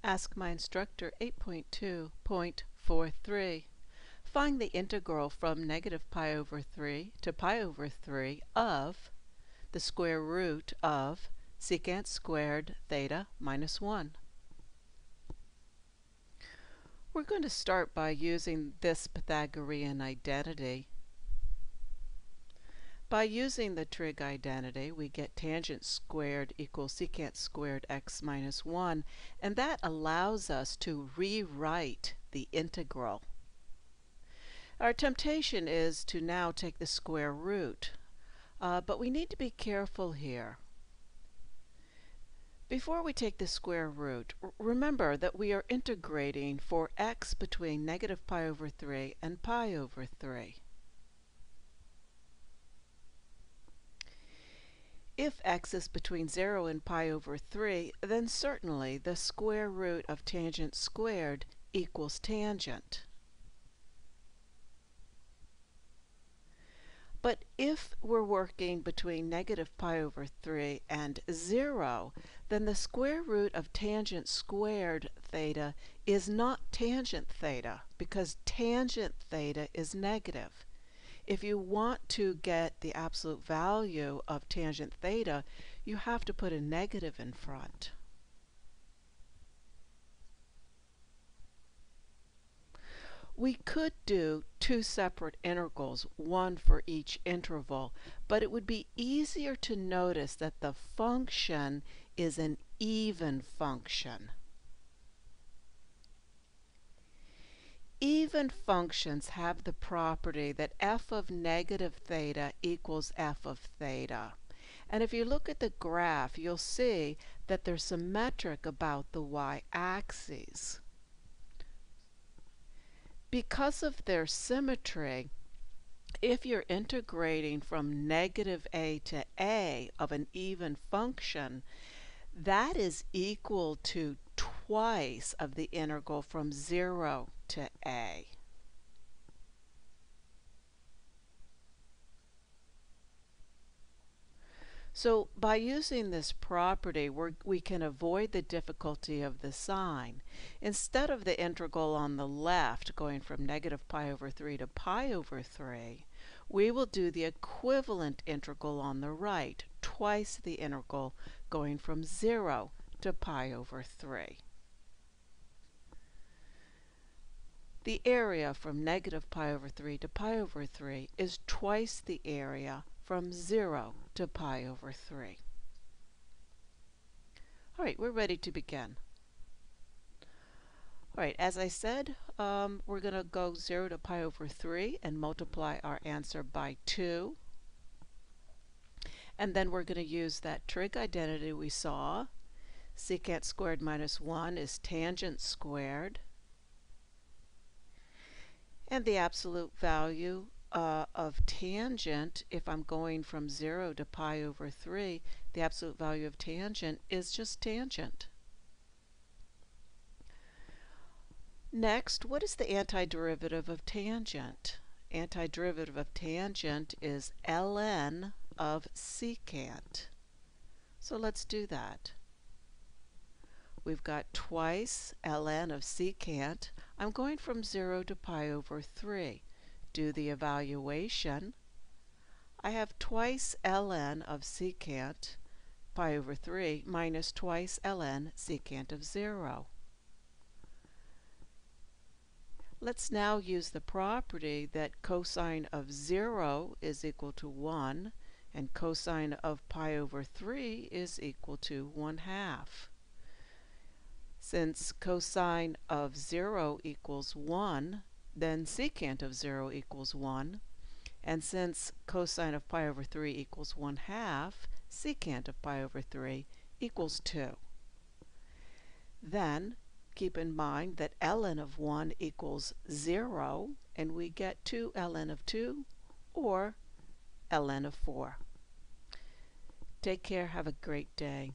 Ask my instructor 8.2.43. Find the integral from negative pi over 3 to pi over 3 of the square root of secant squared theta minus 1. We're going to start by using this Pythagorean identity. By using the trig identity, we get tangent squared equals secant squared x minus 1, and that allows us to rewrite the integral. Our temptation is to now take the square root, but we need to be careful here. Before we take the square root, remember that we are integrating for x between negative pi over 3 and pi over 3. If x is between 0 and pi over 3, then certainly the square root of tangent squared equals tangent. But if we're working between negative pi over 3 and 0, then the square root of tangent squared theta is not tangent theta, because tangent theta is negative. If you want to get the absolute value of tangent theta, you have to put a negative in front. We could do two separate integrals, one for each interval, but it would be easier to notice that the function is an even function. Even functions have the property that f of negative theta equals f of theta. And if you look at the graph, you'll see that they're symmetric about the y-axis. Because of their symmetry, if you're integrating from negative a to a of an even function, that is equal to twice of the integral from 0 to a. So by using this property, we can avoid the difficulty of the sign. Instead of the integral on the left going from negative pi over 3 to pi over 3, we will do the equivalent integral on the right, twice the integral going from 0 to pi over 3. The area from negative pi over 3 to pi over 3 is twice the area from 0 to pi over 3. All right, we're ready to begin. All right, as I said, we're going to go 0 to pi over 3 and multiply our answer by 2. And then we're going to use that trig identity we saw. Secant squared minus 1 is tangent squared. And the absolute value of tangent, if I'm going from 0 to pi over 3, the absolute value of tangent is just tangent. Next, what is the antiderivative of tangent? Antiderivative of tangent is ln of secant. So let's do that. We've got twice ln of secant. I'm going from 0 to pi over 3. Do the evaluation. I have twice ln of secant pi over 3 minus twice ln secant of 0. Let's now use the property that cosine of 0 is equal to 1 and cosine of pi over 3 is equal to 1/2. Since cosine of 0 equals 1, then secant of 0 equals 1. And since cosine of pi over 3 equals 1/2, secant of pi over 3 equals 2. Then keep in mind that ln of 1 equals 0, and we get 2 ln of 2 or ln of 4. Take care. Have a great day.